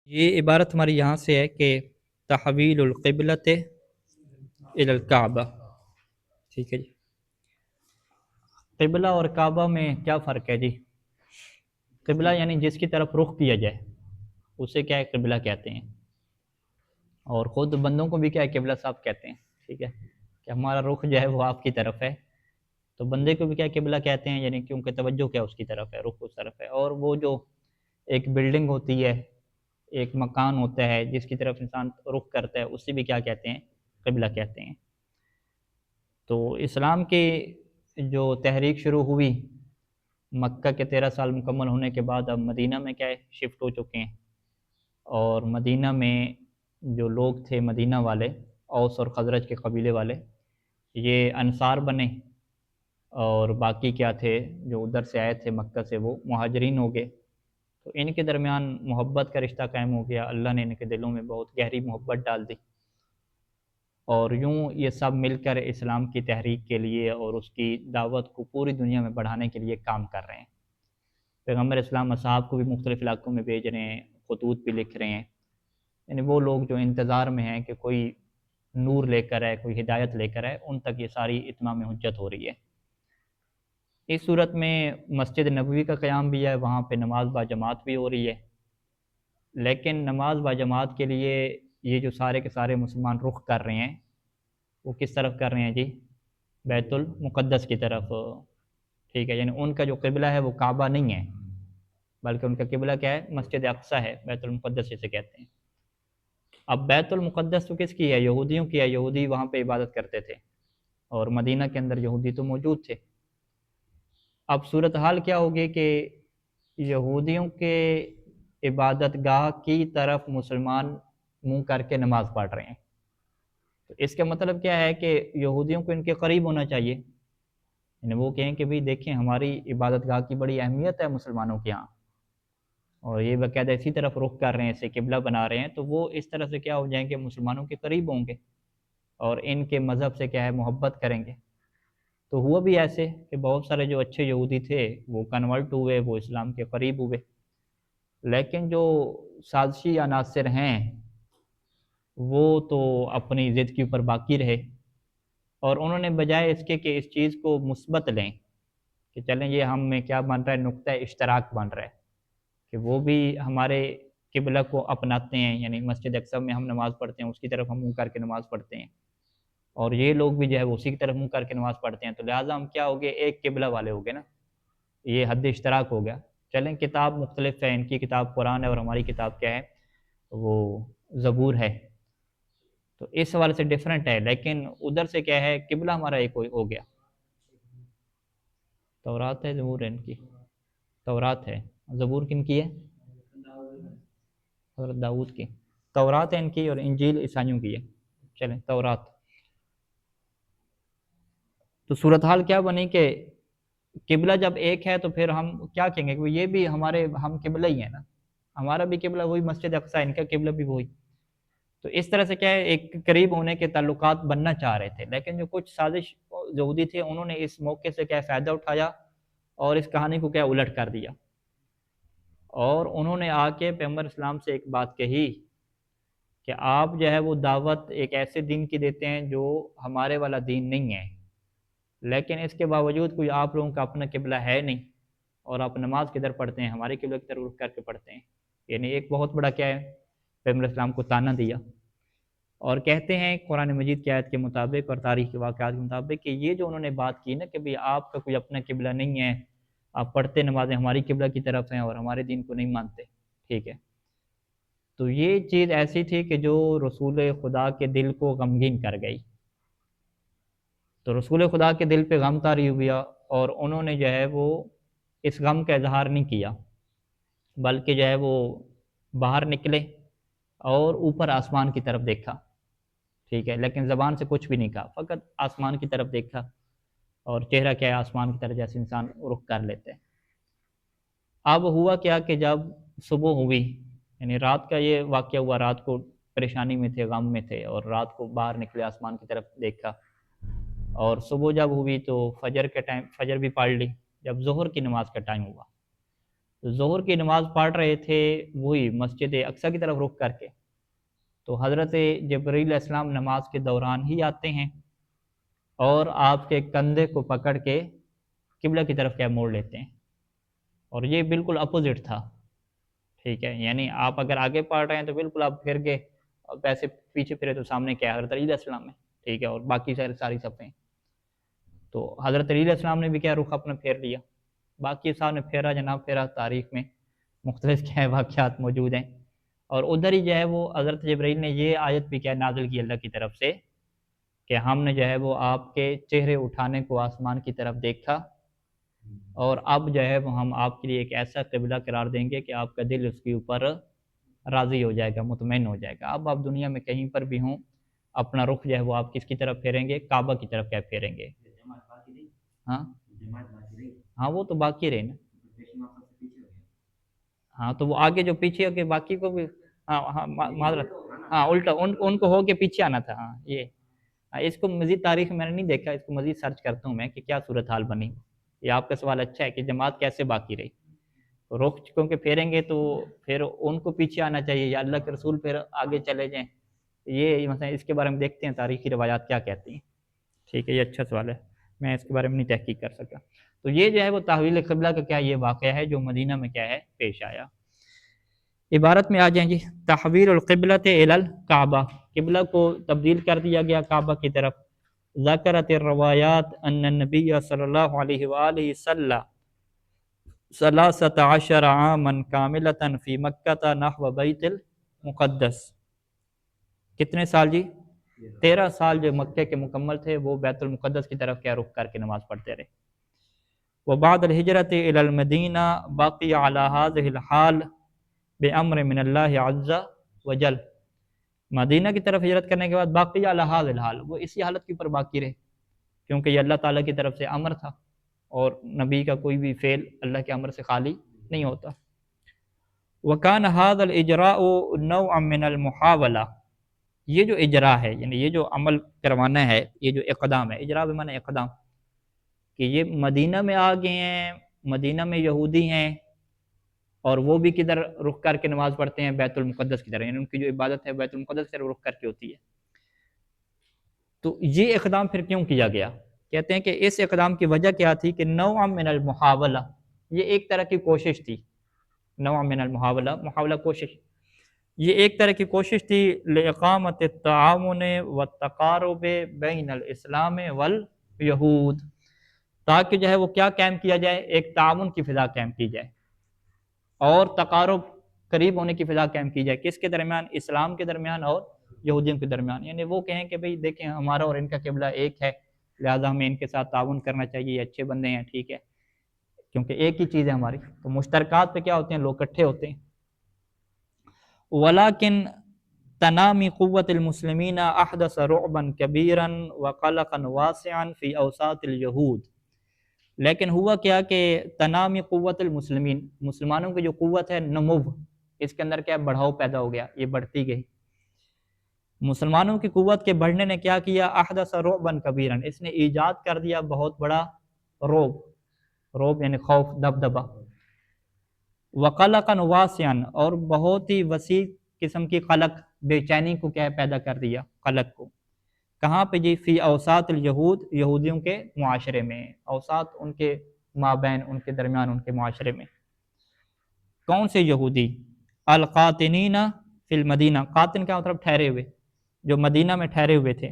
یہ عبارت ہماری یہاں سے ہے کہ تحویل القبلۃ الی الکعبہ. ٹھیک ہے جی. قبلہ اور کعبہ میں کیا فرق ہے جی؟ قبلہ یعنی جس کی طرف رخ کیا جائے اسے کیا ہے قبلہ کہتے ہیں، اور خود بندوں کو بھی کیا ہے قبلہ صاحب کہتے ہیں. ٹھیک ہے کہ ہمارا رخ جو ہے وہ آپ کی طرف ہے، تو بندے کو بھی کیا قبلہ کہتے ہیں، یعنی کیونکہ توجہ کیا اس کی طرف ہے، رخ اس طرف ہے. اور وہ جو ایک بلڈنگ ہوتی ہے، ایک مکان ہوتا ہے جس کی طرف انسان رخ کرتا ہے، اسے بھی کیا کہتے ہیں قبلہ کہتے ہیں. تو اسلام کی جو تحریک شروع ہوئی مکہ کے 13 سال مکمل ہونے کے بعد اب مدینہ میں کیا ہے شفٹ ہو چکے ہیں، اور مدینہ میں جو لوگ تھے مدینہ والے، اوس اور خزرج کے قبیلے والے، یہ انصار بنے، اور باقی کیا تھے جو ادھر سے آئے تھے مکہ سے وہ مہاجرین ہو گئے. تو ان کے درمیان محبت کا رشتہ قائم ہو گیا، اللہ نے ان کے دلوں میں بہت گہری محبت ڈال دی، اور یوں یہ سب مل کر اسلام کی تحریک کے لیے اور اس کی دعوت کو پوری دنیا میں بڑھانے کے لیے کام کر رہے ہیں. پیغمبر اسلام اصحاب کو بھی مختلف علاقوں میں بھیج رہے ہیں، خطوط بھی لکھ رہے ہیں، یعنی وہ لوگ جو انتظار میں ہیں کہ کوئی نور لے کر آئے، کوئی ہدایت لے کر آئے، ان تک یہ ساری اتمام حجت ہو رہی ہے. اس صورت میں مسجد نبوی کا قیام بھی ہے، وہاں پہ نماز با جماعت بھی ہو رہی ہے، لیکن نماز با جماعت کے لیے یہ جو سارے کے سارے مسلمان رخ کر رہے ہیں وہ کس طرف کر رہے ہیں جی؟ بیت المقدس کی طرف. ٹھیک ہے، یعنی ان کا جو قبلہ ہے وہ کعبہ نہیں ہے، بلکہ ان کا قبلہ کیا ہے؟ مسجد اقصی ہے، بیت المقدس جسے کہتے ہیں. اب بیت المقدس تو کس کی ہے؟ یہودیوں کی ہے، یہودی وہاں پہ عبادت کرتے تھے، اور مدینہ کے اندر یہودی تو موجود تھے. اب صورتحال کیا ہوگی کہ یہودیوں کے عبادت گاہ کی طرف مسلمان منہ کر کے نماز پڑھ رہے ہیں. تو اس کا مطلب کیا ہے کہ یہودیوں کو ان کے قریب ہونا چاہیے، یعنی وہ کہیں کہ بھئی دیکھیں ہماری عبادت گاہ کی بڑی اہمیت ہے مسلمانوں کے ہاں، اور یہ باقاعدہ اسی طرف رخ کر رہے ہیں، اسے قبلہ بنا رہے ہیں، تو وہ اس طرح سے کیا ہو جائیں گے؟ مسلمانوں کے قریب ہوں گے اور ان کے مذہب سے کیا ہے محبت کریں گے. تو ہوا بھی ایسے کہ بہت سارے جو اچھے یہودی تھے وہ کنورٹ ہوئے، وہ اسلام کے قریب ہوئے، لیکن جو سازشی عناصر ہیں وہ تو اپنی ضد کے اوپر باقی رہے، اور انہوں نے بجائے اس کے کہ اس چیز کو مثبت لیں کہ چلیں یہ ہم میں کیا بن رہا ہے، نقطہ اشتراک بن رہا ہے کہ وہ بھی ہمارے قبلہ کو اپناتے ہیں، یعنی مسجد اقصی میں ہم نماز پڑھتے ہیں، اس کی طرف ہم منہ کر کے نماز پڑھتے ہیں، اور یہ لوگ بھی جو ہے وہ اسی کی طرف منہ کر کے نماز پڑھتے ہیں، تو لہٰذا ہم کیا ہو گئے؟ ایک قبلہ والے ہو گئے نا، یہ حد اشتراک ہو گیا. چلیں کتاب مختلف ہے، ان کی کتاب قرآن ہے اور ہماری کتاب کیا ہے؟ وہ زبور ہے، تو اس حوالے سے ڈیفرنٹ ہے، لیکن ادھر سے کیا ہے قبلہ ہمارا ایک ہو گیا. تورات ہے، زبور ہے ان کی، تورات ہے. زبور کن کی ہے؟ حضرت داؤد کی. تورات ہے ان کی، اور انجیل عیسائیوں کی ہے. چلیں تورات. تو صورتحال کیا بنی کہ قبلہ جب ایک ہے تو پھر ہم کیا کہیں گے کہ یہ بھی ہم قبلہ ہی ہیں نا، ہمارا بھی قبلہ وہی مسجد اقصی، ان کا قبلہ بھی وہی. تو اس طرح سے کیا ہے ایک قریب ہونے کے تعلقات بننا چاہ رہے تھے، لیکن جو کچھ سازش یہودی تھے انہوں نے اس موقع سے کیا فائدہ اٹھایا اور اس کہانی کو کیا الٹ کر دیا، اور انہوں نے آ کے پیغمبر اسلام سے ایک بات کہی کہ آپ جو ہے وہ دعوت ایک ایسے دین کی دیتے ہیں جو ہمارے والا دین نہیں ہے، لیکن اس کے باوجود کوئی آپ لوگوں کا اپنا قبلہ ہے نہیں، اور آپ نماز کدھر پڑھتے ہیں؟ ہمارے قبلہ کی طرف رخ کر کے پڑھتے ہیں. یعنی ایک بہت بڑا کیا ہے پیغمبر اسلام کو تانا دیا. اور کہتے ہیں قرآن مجید کی آیت کے مطابق اور تاریخ کے واقعات کے مطابق کہ یہ جو انہوں نے بات کی نا کہ بھئی آپ کا کوئی اپنا قبلہ نہیں ہے، آپ پڑھتے نمازیں ہماری قبلہ کی طرف ہیں اور ہمارے دین کو نہیں مانتے، ٹھیک ہے، تو یہ چیز ایسی تھی کہ جو رسول خدا کے دل کو غمگین کر گئی. تو رسول خدا کے دل پہ غم طاری ہوا، اور انہوں نے جو ہے وہ اس غم کا اظہار نہیں کیا، بلکہ جو ہے وہ باہر نکلے اور اوپر آسمان کی طرف دیکھا، ٹھیک ہے، لیکن زبان سے کچھ بھی نہیں کہا، فقط آسمان کی طرف دیکھا، اور چہرہ کیا ہے آسمان کی طرف جیسے انسان رخ کر لیتے ہیں. اب ہوا کیا کہ جب صبح ہوئی، یعنی رات کا یہ واقعہ ہوا، رات کو پریشانی میں تھے، غم میں تھے، اور رات کو باہر نکلے آسمان کی طرف دیکھا، اور صبح جب ہوئی تو فجر کے ٹائم فجر بھی پڑھ لی. جب ظہر کی نماز کا ٹائم ہوا ظہر کی نماز پڑھ رہے تھے وہی مسجد اقصی کی طرف رخ کر کے، تو حضرت جبرائیل علیہ السلام نماز کے دوران ہی آتے ہیں اور آپ کے کندھے کو پکڑ کے قبلہ کی طرف کیا موڑ لیتے ہیں، اور یہ بالکل اپوزٹ تھا، ٹھیک ہے، یعنی آپ اگر آگے پڑھ رہے ہیں تو بالکل آپ پھر کے ویسے پیچھے پھرے تو سامنے کیا ہے حضرت علی علیہ السلام ہے، ٹھیک ہے، اور باقی ساری صفیں، تو حضرت علی علیہ السلام نے بھی کیا رخ اپنا پھیر لیا، باقی صاحب نے پھیرا جناب پھیرا، تاریخ میں مختلف کیا ہے واقعات موجود ہیں، اور ادھر ہی جو ہے وہ حضرت جبرائیل نے یہ آیت بھی کیا نازل کی اللہ کی طرف سے کہ ہم نے جو ہے وہ آپ کے چہرے اٹھانے کو آسمان کی طرف دیکھا، اور اب جو ہے وہ ہم آپ کے لیے ایک ایسا قبلہ قرار دیں گے کہ آپ کا دل اس کے اوپر راضی ہو جائے گا، مطمئن ہو جائے گا۔ اب آپ دنیا میں کہیں پر بھی ہوں، اپنا رخ جو ہے وہ آپ کس کی طرف پھیریں گے؟ کعبہ کی طرف کیا پھیریں گے؟ ہاں ہاں وہ تو باقی رہے نا، ہاں تو وہ آگے جو پیچھے ہو کے باقی کو بھی، ہاں ہاں معذرت، ہاں الٹا ان کو ہو کے پیچھے آنا تھا، ہاں یہ اس کو مزید تاریخ میں نے نہیں دیکھا، اس کو مزید سرچ کرتا ہوں میں کہ کیا صورتحال بنی۔ یہ آپ کا سوال اچھا ہے کہ جماعت کیسے باقی رہی، رخ کیونکہ پھیریں گے تو پھر ان کو پیچھے آنا چاہیے یا اللہ کے رسول پھر آگے چلے جائیں، یہ مثلا اس کے بارے میں دیکھتے ہیں تاریخی روایات کیا کہتی ہیں، ٹھیک ہے، یہ اچھا سوال ہے، میں اس کے بارے میں نہیں تحقیق کر سکا۔ تو یہ جو ہے وہ تحویل قبلہ کا کیا یہ واقعہ ہے جو مدینہ میں کیا ہے پیش آیا۔ عبارت میں آ جائیں جی، تحویل القبلۃ الی الکعبہ، قبلہ کو تبدیل کر دیا گیا کعبہ کی طرف۔ ذکرت الروایات ان النبی صلی اللہ علیہ وآلہ وسلم 13 عاما کاملۃ فی مکہ نحو بیت المقدس، کتنے سال جی؟ 13 سال جو مکہ کے مکمل تھے وہ بیت المقدس کی طرف کیا رخ کر کے نماز پڑھتے رہے۔ وبعد الہجرت الی المدینہ باقی علی هذه الحال بامر من اللہ عز وجل، مدینہ کی طرف ہجرت کرنے کے بعد باقی علی هذه الحال، وہ اسی حالت کے اوپر باقی رہے، کیونکہ یہ اللہ تعالیٰ کی طرف سے امر تھا، اور نبی کا کوئی بھی فعل اللہ کے امر سے خالی نہیں ہوتا۔ وکان هذا الاجراء نوعا من المحاولہ، یہ جو اجراء ہے یعنی یہ جو عمل کروانا ہے، یہ جو اقدام ہے، اجراء بمعنی اقدام، کہ یہ مدینہ میں آ گئے ہیں، مدینہ میں یہودی ہیں اور وہ بھی کدھر رخ کر کے نماز پڑھتے ہیں؟ بیت المقدس کی طرف، یعنی ان کی جو عبادت ہے بیت المقدس کی طرف رخ کر کے ہوتی ہے۔ تو یہ اقدام پھر کیوں کیا گیا؟ کہتے ہیں کہ اس اقدام کی وجہ کیا تھی کہ نوع من المحاولہ، یہ ایک طرح کی کوشش تھی، نوع من المحاولہ، محاولہ کوشش، یہ ایک طرح کی کوشش تھی لإقامت التعاون والتقارب بین الاسلام والیہود، تاکہ جو ہے وہ کیا قائم کیا جائے؟ ایک تعاون کی فضا قائم کی جائے اور تقارب قریب ہونے کی فضا قائم کی جائے، کس کے درمیان؟ اسلام کے درمیان اور یہودیوں کے درمیان، یعنی وہ کہیں کہ بھئی دیکھیں ہمارا اور ان کا قبلہ ایک ہے، لہذا ہمیں ان کے ساتھ تعاون کرنا چاہیے، یہ اچھے بندے ہیں، ٹھیک ہے، کیونکہ ایک ہی چیز ہے ہماری، تو مشترکات پہ کیا ہوتے ہیں؟ لوگ اکٹھے ہوتے ہیں۔ ولیکن تنامی قوت المسلمین احدث رعبا کبیرا وقلقا واسعا فی اوساط الیہود، لیکن ہوا کیا کہ تنامی قوت المسلمین، مسلمانوں کی جو قوت ہے، نمو، اس کے اندر کیا بڑھاؤ پیدا ہو گیا، یہ بڑھتی گئی۔ مسلمانوں کی قوت کے بڑھنے نے کیا کیا؟ احدث رعبا کبیرا، اس نے ایجاد کر دیا بہت بڑا رعب یعنی خوف، دبدبہ، وقلقا واسعا، اور بہت ہی وسیع قسم کی قلق، بے چینی کو کیا پیدا کر دیا، قلق کو، کہاں پہ جی؟ فی اوساط الیہود، یہودیوں کے معاشرے میں، اوساط ان کے مابین، ان کے درمیان، ان کے معاشرے میں۔ کون سے یہودی؟ القاطنین فی المدینہ، قاطن کا مطلب ٹھہرے ہوئے، جو مدینہ میں ٹھہرے ہوئے تھے،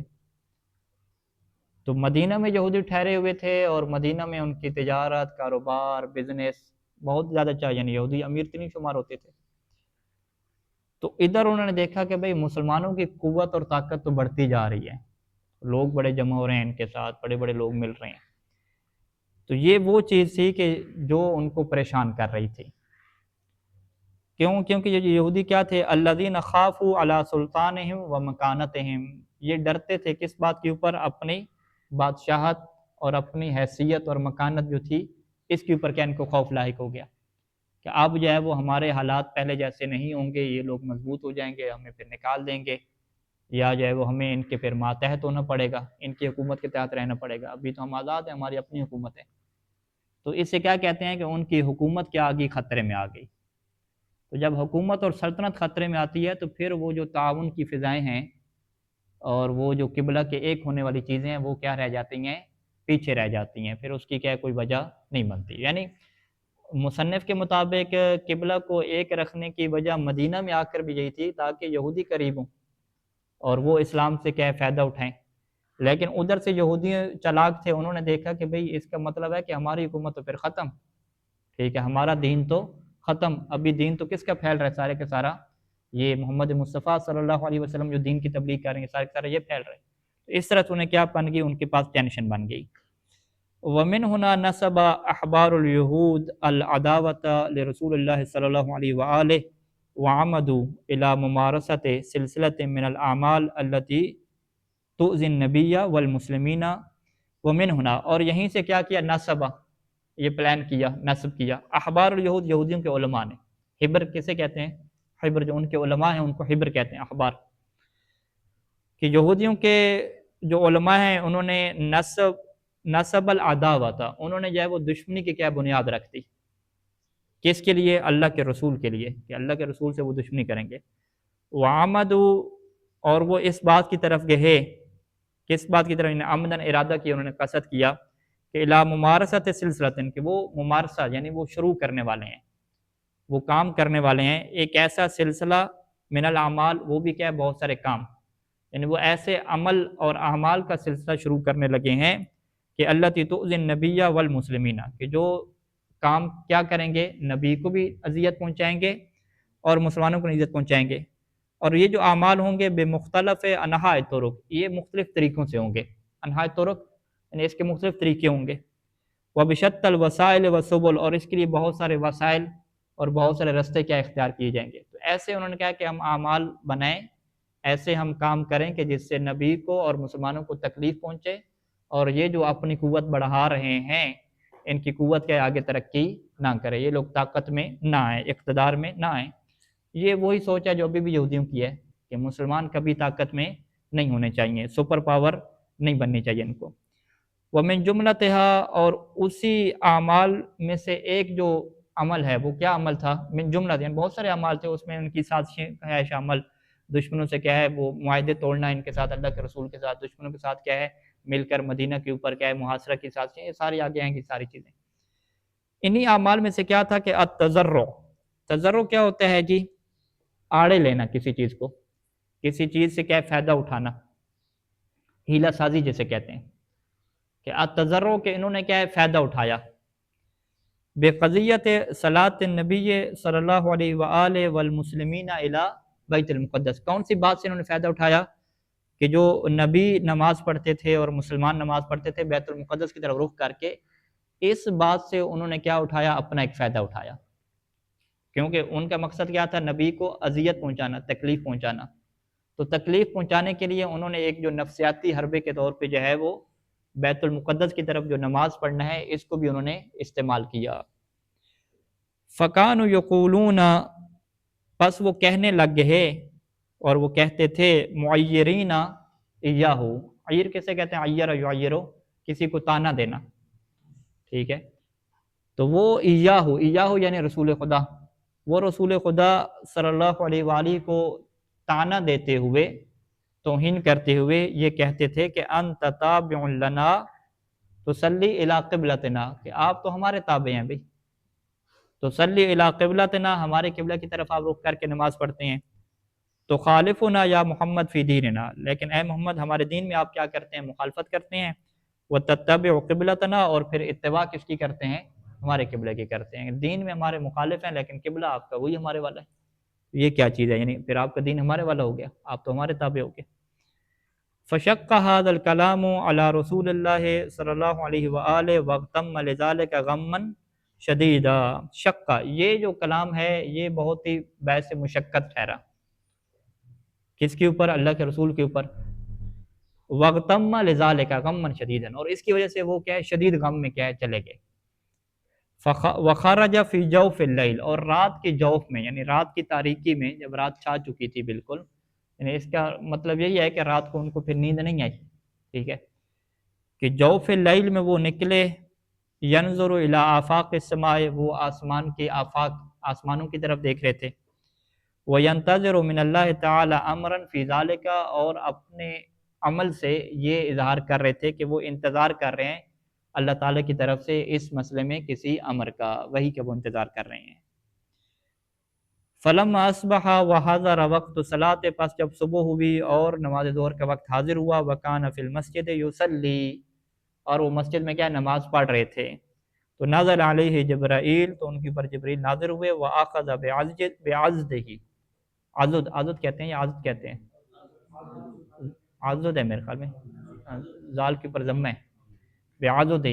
تو مدینہ میں یہودی ٹھہرے ہوئے تھے اور مدینہ میں ان کی تجارت، کاروبار، بزنس بہت زیادہ چاہیے، یعنی یہودی امیر ترین شمار ہوتے تھے۔ تو ادھر انہوں نے دیکھا کہ بھئی مسلمانوں کی قوت اور طاقت تو بڑھتی جا رہی ہے، لوگ بڑے جمع ہو رہے ہیں ان کے ساتھ، بڑے بڑے لوگ مل رہے ہیں، تو یہ وہ چیز تھی کہ جو ان کو پریشان کر رہی تھی۔ کیونکہ یہ یہودی کیا تھے؟ الذین خافوا علی سلطانہم و مکانتہم، یہ ڈرتے تھے کس بات کے اوپر؟ اپنی بادشاہت اور اپنی حیثیت اور مکانت جو تھی، اس کے اوپر کیا ان کو خوف لاحق ہو گیا کہ اب جو ہے وہ ہمارے حالات پہلے جیسے نہیں ہوں گے، یہ لوگ مضبوط ہو جائیں گے، ہمیں پھر نکال دیں گے، یا جو ہے وہ ہمیں ان کے پھر ماتحت ہونا پڑے گا، ان کی حکومت کے تحت رہنا پڑے گا، ابھی تو ہم آزاد ہیں، ہماری اپنی حکومت ہے۔ تو اس سے کیا کہتے ہیں کہ ان کی حکومت کیا آ گئی، خطرے میں آ گئی۔ تو جب حکومت اور سلطنت خطرے میں آتی ہے تو پھر وہ جو تعاون کی فضائیں ہیں اور وہ جو قبلہ کے ایک ہونے والی چیزیں ہیں وہ کیا رہ جاتی ہیں، پیچھے رہ جاتی ہیں، پھر اس کی کیا کوئی وجہ نہیں بنتی۔ یعنی مصنف کے مطابق قبلہ کو ایک رکھنے کی وجہ مدینہ میں آ کر بھی یہی تھی تاکہ یہودی قریب ہوں اور وہ اسلام سے کیا فائدہ اٹھائیں، لیکن ادھر سے یہودی چلاک تھے، انہوں نے دیکھا کہ بھئی اس کا مطلب ہے کہ ہماری حکومت تو پھر ختم، ٹھیک ہے، ہمارا دین تو ختم، ابھی دین تو کس کا پھیل رہا ہے، سارے کا سارا یہ محمد مصطفیٰ صلی اللہ علیہ وسلم جو دین کی تبلیغ کر رہے ہیں سارے کا سارا یہ پھیل رہے ہیں۔ تو اس طرح سے انہیں کیا بن گئی، ان کے پاس ٹینشن بن گئی۔ ومن هنا نسب احبار اليهود العداوة لرسول الله صلی اللہ علیہ وآلہ وعمدوا الى ممارسة سلسلة من الاعمال التي تؤذي النبی والمسلمین۔ ومن هنا، اور یہیں سے کیا کیا، نسب، یہ پلان کیا، نسب کیا، احبار الیہود، یہودیوں کے علماء نے، حبر کسے کہتے ہیں، حبر جو ان کے علماء ہیں ان کو حبر کہتے ہیں، احبار، کہ یہودیوں کے جو علماء ہیں انہوں نے نسب العداوہ تھا، انہوں نے جو ہے وہ دشمنی کی کیا بنیاد رکھ دی، کس کے لیے، اللہ کے رسول کے لیے، کہ اللہ کے رسول سے وہ دشمنی کریں گے۔ وعمدوا، اور وہ اس بات کی طرف گئے، کس بات کی طرف، انہیں عمدن ارادہ کیا، انہوں نے قصد کیا کہ الی ممارست سلسلۃ، کہ وہ ممارسہ یعنی وہ شروع کرنے والے ہیں، وہ کام کرنے والے ہیں، ایک ایسا سلسلہ من الاعمال، وہ بھی کیا ہے بہت سارے کام، یعنی وہ ایسے عمل اور اعمال کا سلسلہ شروع کرنے لگے ہیں کہ التی تؤذی النبی والمسلمین، کہ جو کام کیا کریں گے، نبی کو بھی اذیت پہنچائیں گے اور مسلمانوں کو اذیت پہنچائیں گے، اور یہ جو اعمال ہوں گے بمختلف انحاء طرق، یہ مختلف طریقوں سے ہوں گے، انحاء طرق یعنی اس کے مختلف طریقے ہوں گے، وبشتى الوسائل والسبل، اور اس کے لیے بہت سارے وسائل اور بہت سارے راستے کیا اختیار کیے جائیں گے۔ تو ایسے انہوں نے کہا کہ ہم اعمال بنائیں، ایسے ہم کام کریں کہ جس سے نبی کو اور مسلمانوں کو تکلیف پہنچے، اور یہ جو اپنی قوت بڑھا رہے ہیں ان کی قوت کے آگے ترقی نہ کرے، یہ لوگ طاقت میں نہ آئیں، اقتدار میں نہ آئیں۔ یہ وہی سوچ ہے جو ابھی بھی یہودیوں کی ہے کہ مسلمان کبھی طاقت میں نہیں ہونے چاہیے، سپر پاور نہیں بننی چاہیے ان کو۔ ومن جملتها، اور اسی اعمال میں سے ایک جو عمل ہے وہ کیا عمل تھا، من جملہ، یعنی بہت سارے اعمال تھے، اس میں ان کی سازشیں ہے شامل، دشمنوں سے کیا ہے وہ معاہدے توڑنا ان کے ساتھ، اللہ کے رسول کے ساتھ، دشمنوں کے ساتھ کیا ہے مل کر مدینہ کے اوپر کیا ہے محاصرہ کی سازشیں، یہ ساری آگے آئیں گی ساری چیزیں۔ انہی اعمال میں سے کیا تھا کہ التزرع، تزرع کیا ہوتا ہے جی، آڑے لینا کسی چیز کو، کسی چیز سے کیا ہے فائدہ اٹھانا، ہیلہ سازی جسے کہتے ہیں، کہ التزرع کہ انہوں نے کیا ہے فائدہ اٹھایا، بقضیت صلاۃ النبی صلی اللہ علیہ وآلہ والمسلمین الی بیت المقدس، کون سی بات سے انہوں نے فائدہ اٹھایا، کہ جو نبی نماز پڑھتے تھے اور مسلمان نماز پڑھتے تھے بیت المقدس کی طرف رخ کر کے، اس بات سے انہوں نے کیا اٹھایا، اپنا ایک فائدہ اٹھایا، کیونکہ ان کا مقصد کیا تھا، نبی کو اذیت پہنچانا، تکلیف پہنچانا، تو تکلیف پہنچانے کے لیے انہوں نے ایک جو نفسیاتی حربے کے طور پہ جو ہے وہ بیت المقدس کی طرف جو نماز پڑھنا ہے اس کو بھی انہوں نے استعمال کیا۔ فَكَانُوا يَقُولُونَ، پس وہ کہنے لگ گئے، اور وہ کہتے تھے، معیرین ایاہو، عیر کسے کہتے ہیں، عیر یعیرو، کسی کو تانا دینا، ٹھیک ہے، تو وہ ایاہو یعنی رسول خدا، وہ رسول خدا صلی اللہ علیہ وآلہ کو تانا دیتے ہوئے، توہین کرتے ہوئے یہ کہتے تھے کہ انت تابع لنا تصلی الی قبلتنا، کہ آپ تو ہمارے تابع ہیں بھئی، تصلی الی قبلتنا، ہمارے قبلہ کی طرف آپ رخ کر کے نماز پڑھتے ہیں، تو خالفنا یا محمد فی دیننا، لیکن اے محمد ہمارے دین میں آپ کیا کرتے ہیں، مخالفت کرتے ہیں، وتتبع قبلتنا، اور پھر اتباع کس کی کرتے ہیں، ہمارے قبلہ کی کرتے ہیں، دین میں ہمارے مخالف ہیں لیکن قبلہ آپ کا وہی ہمارے والا ہے، یہ کیا چیز ہے، یعنی پھر آپ کا دین ہمارے والا ہو گیا، آپ تو ہمارے تابع ہو گئے۔ فشق هذا الكلام على رسول اللہ صلی اللہ علیہ وآلہ واغتم لذلك غما شدیدا، شق، یہ جو کلام ہے یہ بہت ہی باعث مشقت ٹھہرا، کس کے اوپر، اللہ کے رسول کے اوپر، واغتم لذلك غما شدیدا، اور اس کی وجہ سے وہ کیا ہے شدید غم میں کیا ہے چلے گئے، وخرج فی جوف اللیل، اور رات کے جوف میں یعنی رات کی تاریکی میں، جب رات چھا چکی تھی بالکل، یعنی اس کا مطلب یہی ہے کہ رات کو ان کو پھر نیند نہیں آئی، ٹھیک ہے، کہ جوف اللیل میں وہ نکلے، ینظر الی آفاق السماء، وہ آسمان کے آفاق، آسمانوں کی طرف دیکھ رہے تھے، وینتظر من اللہ تعالی امرا فی ذالک، اور اپنے عمل سے یہ اظہار کر رہے تھے کہ وہ انتظار کر رہے ہیں اللہ تعالیٰ کی طرف سے اس مسئلے میں کسی امر کا، وہی کہ وہ انتظار کر رہے ہیں۔ فلما اصبح وحضر وقت صلاۃ، پس جب صبح ہوئی اور نماز ظہر کا وقت حاضر ہوا، وکان فی المسجد یصلی، اور وہ مسجد میں کیا نماز پڑھ رہے تھے، تو نزل علیہ جبرائیل، تو ان کے اوپر جبریل نازل ہوئے، وآخذ بعضدہ، عضد، عضد کہتے ہیں یا عضد کہتے ہیں، عضد ہے میرے خیال میں، زال کے اوپر ضمہ ہے، بعضدہ،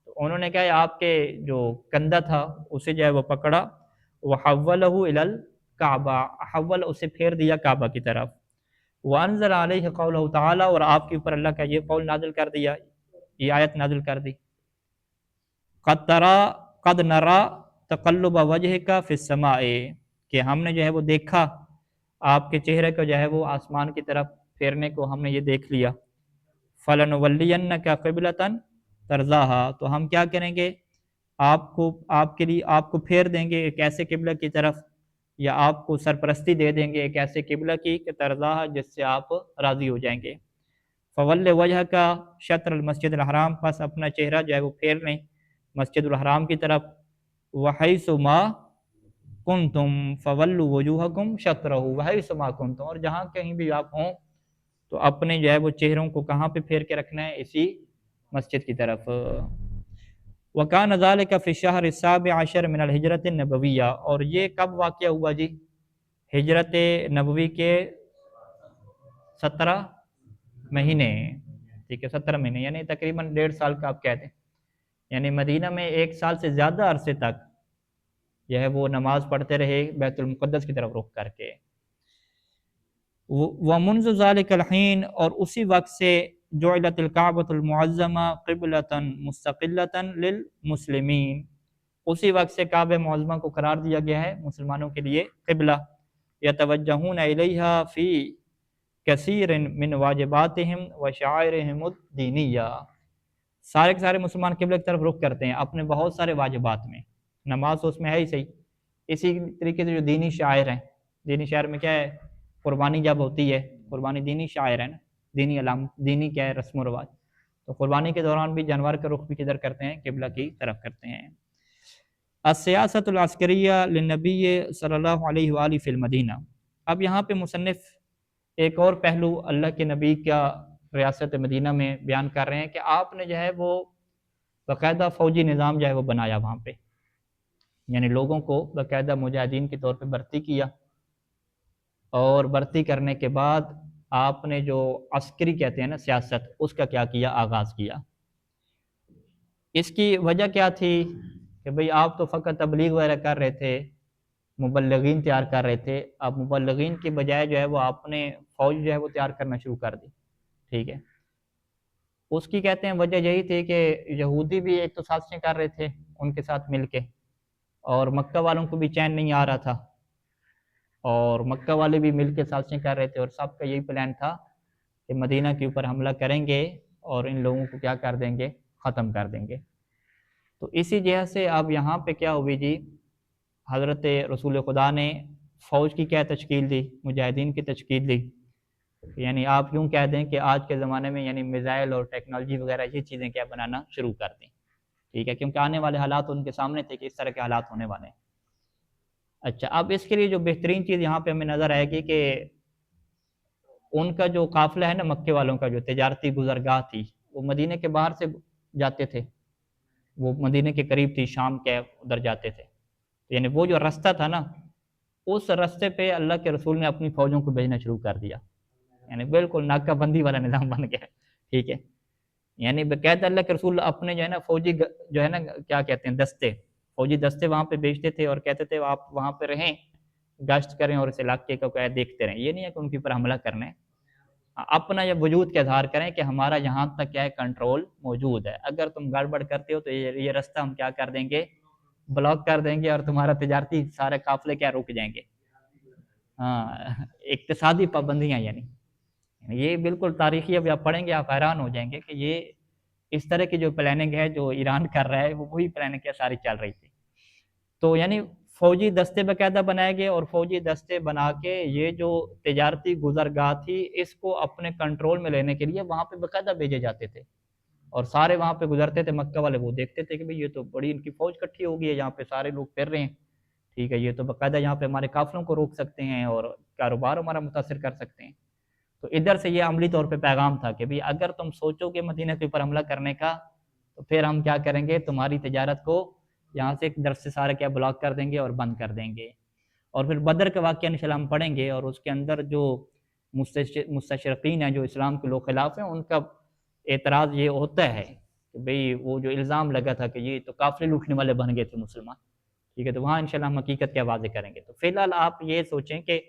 تو انہوں نے کہا آپ کے جو کندھا تھا اسے جو ہے وہ پکڑا، وحولہ الی الکعبہ، حول اسے پھیر دیا کعبہ کی طرف، وانزل علیہ قولہ تعالی، اور آپ کے اوپر اللہ کا یہ قول نازل کر دیا، یہ آیت نازل کر دی، قد نرا تقلب وجہک فی السماء، کہ ہم نے جو ہے وہ دیکھا آپ کے چہرے کو جو ہے وہ آسمان کی طرف پھیرنے کو ہم نے یہ دیکھ لیا، فلنولینک قبلۃ ترضاها، تو ہم کیا کریں گے، آپ کے لیے آپ کو پھیر دیں گے ایک ایسے قبلہ کی طرف، یا آپ کو سرپرستی دے دیں گے ایک ایسے قبلہ کی کہ ترضاها، جس سے آپ راضی ہو جائیں گے، فول وجہ کا شطر المسجد الحرام، پس اپنا چہرہ جو ہے وہ پھیر لیں مسجد الحرام کی طرف، وحیث ما کنتم فولوا وجوہکم شطرہ، وحیث ما کنتم، اور جہاں کہیں بھی آپ ہوں تو اپنے جو ہے وہ چہروں کو کہاں پہ پھیر کے رکھنا ہے، اسی مسجد کی طرف۔ وکان ذلک فی الشہر السابع عشر من الہجرۃ النبویہ، اور یہ کب واقعہ ہوا جی، ہجرت نبوی کے 17 مہینے، ٹھیک ہے، 17 مہینے یعنی تقریباً 1.5 سال کا آپ کہہ دیں، یعنی مدینہ میں 1 سال سے زیادہ عرصے تک جو ہے وہ نماز پڑھتے رہے بیت المقدس کی طرف رخ کر کے۔ ومنذ ذلك الحین، اور اسی وقت سے جعلت الکعبۃ المعظمہ قبلۃ مستقلۃ للمسلمین، اسی وقت سے کعبہ معظمہ کو قرار دیا گیا ہے مسلمانوں کے لیے قبلہ، یتوجہون الیہا فی کثیر من واجباتہم وشعائرہم الدینیہ، سارے کے سارے مسلمان قبلہ کی طرف رخ کرتے ہیں اپنے بہت سارے واجبات میں، نماز تو اس میں ہے ہی صحیح، اسی طریقے سے جو دینی شعائر ہیں، دینی شعائر میں کیا ہے، قربانی جب ہوتی ہے، قربانی دینی شعائر ہے نا، دینی علامت، دینی کیا ہے، رسم و رواج، تو قربانی کے دوران بھی جانور کا رخ بھی کدھر کرتے ہیں، قبلہ کی طرف کرتے ہیں۔ السیاست العسکریہ للنبی صلی اللہ علیہ وآلہ فی المدینہ، اب یہاں پہ مصنف ایک اور پہلو اللہ کے نبی کا ریاست مدینہ میں بیان کر رہے ہیں کہ آپ نے جو ہے وہ باقاعدہ فوجی نظام جو ہے وہ بنایا وہاں پہ، یعنی لوگوں کو باقاعدہ مجاہدین کے طور پہ بھرتی کیا، اور بھرتی کرنے کے بعد آپ نے جو عسکری کہتے ہیں نا سیاست، اس کا کیا کیا، آغاز کیا۔ اس کی وجہ کیا تھی کہ بھئی آپ تو فقط تبلیغ وغیرہ کر رہے تھے، مبلغین تیار کر رہے تھے، اب مبلغین کی بجائے جو ہے وہ آپ نے فوج جو ہے وہ تیار کرنا شروع کر دی، ٹھیک ہے۔ اس کی کہتے ہیں وجہ یہی تھی کہ یہودی بھی ایک تو سازشیں کر رہے تھے ان کے ساتھ مل کے، اور مکہ والوں کو بھی چین نہیں آ رہا تھا، اور مکہ والے بھی مل کے سازشیں کر رہے تھے، اور سب کا یہی پلان تھا کہ مدینہ کے اوپر حملہ کریں گے اور ان لوگوں کو کیا کر دیں گے، ختم کر دیں گے۔ تو اسی جہت سے اب یہاں پہ کیا ہوئی جی، حضرت رسول خدا نے فوج کی کیا تشکیل دی، مجاہدین کی تشکیل دی، یعنی آپ یوں کہہ دیں کہ آج کے زمانے میں یعنی میزائل اور ٹیکنالوجی وغیرہ یہ چیزیں کیا بنانا شروع کر دیں، ٹھیک ہے، کیونکہ آنے والے حالات ان کے سامنے تھے کہ اس طرح کے حالات ہونے والے ہیں۔ اچھا، اب اس کے لیے جو بہترین چیز یہاں پہ ہمیں نظر آئے گی کہ ان کا جو قافلہ ہے نا، مکے والوں کا جو تجارتی گزرگاہ تھی، وہ مدینہ کے باہر سے جاتے تھے، وہ مدینہ کے قریب تھی، شام کے ادھر جاتے تھے، یعنی وہ جو رستہ تھا نا، اس رستے پہ اللہ کے رسول نے اپنی فوجوں کو بھیجنا شروع کر دیا، یعنی بالکل ناکہ بندی والا نظام بن گیا، ٹھیک ہے، یعنی باقاعدہ اللہ کے رسول اپنے جو ہے نا فوجی جو ہے نا کیا کہتے ہیں دستے، فوجی دستے وہاں پہ بھیجتے تھے اور کہتے تھے آپ وہاں پہ رہیں، گشت کریں اور اس علاقے کو دیکھتے رہیں، یہ نہیں ہے کہ ان کے اوپر حملہ کرنا ہے، اپنا یہ وجود کا اظہار کریں کہ ہمارا یہاں تک کیا ہے کنٹرول موجود ہے، اگر تم گڑبڑ کرتے ہو تو یہ رستہ ہم کیا کر دیں گے، بلاک کر دیں گے، اور تمہارا تجارتی سارے قافلے کیا رک جائیں گے۔ ہاں، اقتصادی پابندیاں، یعنی یہ بالکل تاریخی، اب آپ پڑھیں گے آپ حیران ہو جائیں گے کہ یہ اس طرح کی جو پلاننگ ہے جو ایران کر رہا ہے وہی پلاننگ ساری چل رہی تھی. تو یعنی فوجی دستے باقاعدہ بنائے گئے، اور فوجی دستے بنا کے یہ جو تجارتی گزرگاہ تھی اس کو اپنے کنٹرول میں لینے کے لیے وہاں پہ باقاعدہ بھیجے جاتے تھے، اور سارے وہاں پہ گزرتے تھے مکہ والے، وہ دیکھتے تھے کہ بھئی یہ تو بڑی ان کی فوج اکٹھی ہو گئی ہے، یہاں پہ سارے لوگ پھر رہے ہیں، ٹھیک ہے، یہ تو باقاعدہ یہاں پہ ہمارے قافلوں کو روک سکتے ہیں اور کاروبار ہمارا متاثر کر سکتے ہیں. تو ادھر سے یہ عملی طور پہ پیغام تھا کہ بھئی اگر تم سوچو کہ مدینہ کے اوپر حملہ کرنے کا تو پھر ہم کیا کریں گے، تمہاری تجارت کو یہاں سے ایک درس سے سارے کیا بلاک کر دیں گے اور بند کر دیں گے. اور پھر بدر کا واقعہ انشاءاللہ ہم پڑھیں گے، اور اس کے اندر جو مستشرقین ہیں جو اسلام کے لوگ خلاف ہیں ان کا اعتراض یہ ہوتا ہے کہ بھئی وہ جو الزام لگا تھا کہ یہ تو قافلے لوٹنے والے بن گئے تھے مسلمان، ٹھیک ہے، تو وہاں انشاءاللہ ہم حقیقت کیا واضح کریں گے. تو فی الحال آپ یہ سوچیں کہ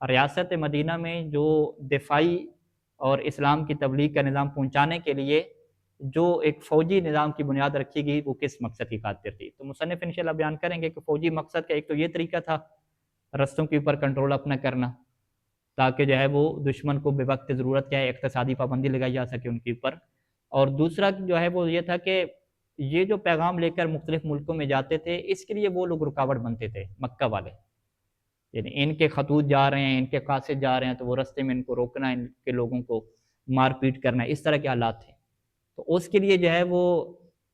ریاست مدینہ میں جو دفاعی اور اسلام کی تبلیغ کا نظام پہنچانے کے لیے جو ایک فوجی نظام کی بنیاد رکھی گئی وہ کس مقصد کی خاطر تھی. تو مصنف انشاءاللہ بیان کریں گے کہ فوجی مقصد کا ایک تو یہ طریقہ تھا رستوں کے اوپر کنٹرول اپنا کرنا، تاکہ جو ہے وہ دشمن کو بے وقت ضرورت کیا ہے اقتصادی پابندی لگائی جا سکے ان کے اوپر. اور دوسرا جو ہے وہ یہ تھا کہ یہ جو پیغام لے کر مختلف ملکوں میں جاتے تھے اس کے لیے وہ لوگ رکاوٹ بنتے تھے مکہ والے، یعنی ان کے خطوط جا رہے ہیں، ان کے قاصد جا رہے ہیں تو وہ رستے میں ان کو روکنا، ان کے لوگوں کو مار پیٹ کرنا، اس طرح کے حالات تھے. تو اس کے لیے جو ہے وہ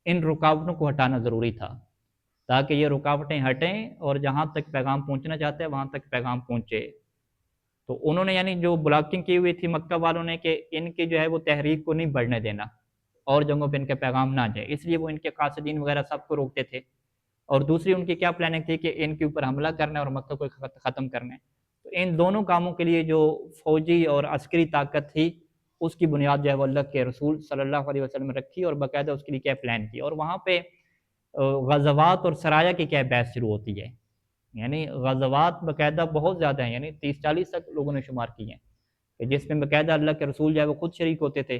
ان رکاوٹوں کو ہٹانا ضروری تھا تاکہ یہ رکاوٹیں ہٹیں اور جہاں تک پیغام پہنچنا چاہتے ہیں وہاں تک پیغام پہنچے. تو انہوں نے یعنی جو بلاکنگ کی ہوئی تھی مکہ والوں نے کہ ان کی جو ہے وہ تحریک کو نہیں بڑھنے دینا اور جگہوں پہ ان کا پیغام نہ جائے، اس لیے وہ ان کے قاصدین وغیرہ سب کو روکتے تھے. اور دوسری ان کی کیا پلاننگ تھی کہ ان کے اوپر حملہ کرنا ہے اور مکہ کو ختم کرنا ہے. تو ان دونوں کاموں کے لیے جو فوجی اور عسکری طاقت تھی اس کی بنیاد جو ہے وہ اللہ کے رسول صلی اللہ علیہ وسلم نے رکھی اور باقاعدہ اس کے لیے کیا پلان کی. اور وہاں پہ غزوات اور سرایا کی کیا بحث شروع ہوتی ہے، یعنی غزوات باقاعدہ بہت زیادہ ہیں، یعنی 30-40 تک لوگوں نے شمار کی ہیں کہ جس میں باقاعدہ اللہ کے رسول جو ہے وہ خود شریک ہوتے تھے.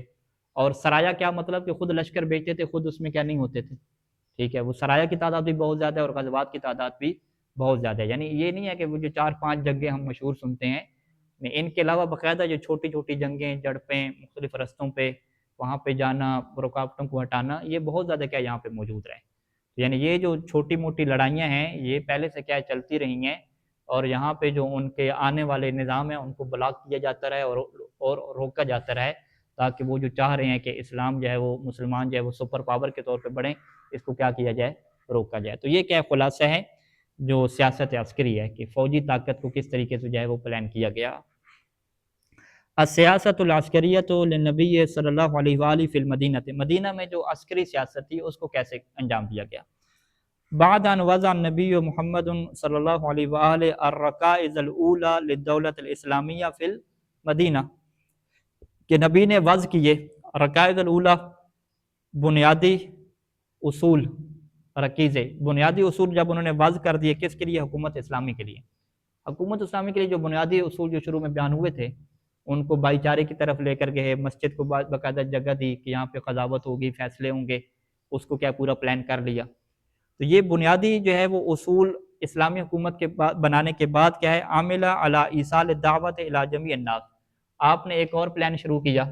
اور سرایا کیا مطلب کہ خود لشکر بھیجتے تھے، خود اس میں کیا نہیں ہوتے تھے، ٹھیک ہے، وہ سرایا کی تعداد بھی بہت زیادہ ہے اور غزوات کی تعداد بھی بہت زیادہ ہے. یعنی یہ نہیں ہے کہ وہ جو 4-5 جنگیں ہم مشہور سنتے ہیں، ان کے علاوہ باقاعدہ جو چھوٹی چھوٹی جنگیں، جڑپیں، مختلف رستوں پہ وہاں پہ جانا، رکاوٹوں کو ہٹانا، یہ بہت زیادہ کیا یہاں پہ موجود رہے. یعنی یہ جو چھوٹی موٹی لڑائیاں ہیں یہ پہلے سے کیا چلتی رہی ہیں، اور یہاں پہ جو ان کے آنے والے نظام ہیں ان کو بلاک کیا جاتا رہے اور روکا جاتا رہے، تاکہ وہ جو چاہ رہے ہیں کہ اسلام جو ہے وہ مسلمان جو ہے وہ سپر پاور کے طور پہ بڑھیں، اس کو کیا کیا جائے، روکا جائے. تو یہ کیا خلاصہ ہے جو سیاست عسکری ہے کہ فوجی طاقت کو کس طریقے سے جو ہے وہ پلان کیا گیا. السیاست العسکریۃ للنبی صلی اللہ علیہ وآلہ فی المدینہ، مدینہ میں جو عسکری سیاست تھی اس کو کیسے انجام دیا گیا. بعد ان وضع النبی محمد صلی اللہ علیہ وآلہ الرکائز الاولی للدولۃ الاسلامیہ فی المدینہ، کہ نبی نے وضع کیے رکائز الاولی، بنیادی اصول، رکیزے، بنیادی اصول جب انہوں نے وضع کر دیے کس کے لیے، حکومت اسلامی کے لیے. حکومت اسلامی کے لیے جو بنیادی اصول جو شروع میں بیان ہوئے تھے ان کو بھائی چارے کی طرف لے کر گئے، مسجد کو باقاعدہ جگہ دی کہ یہاں پہ قضاوت ہوگی، فیصلے ہوں گے، اس کو کیا پورا پلان کر لیا. تو یہ بنیادی جو ہے وہ اصول اسلامی حکومت کے بنانے کے بعد کیا ہے، عاملہ علی ایصال الدعوت الی جمیع الناس، آپ نے ایک اور پلان شروع کیا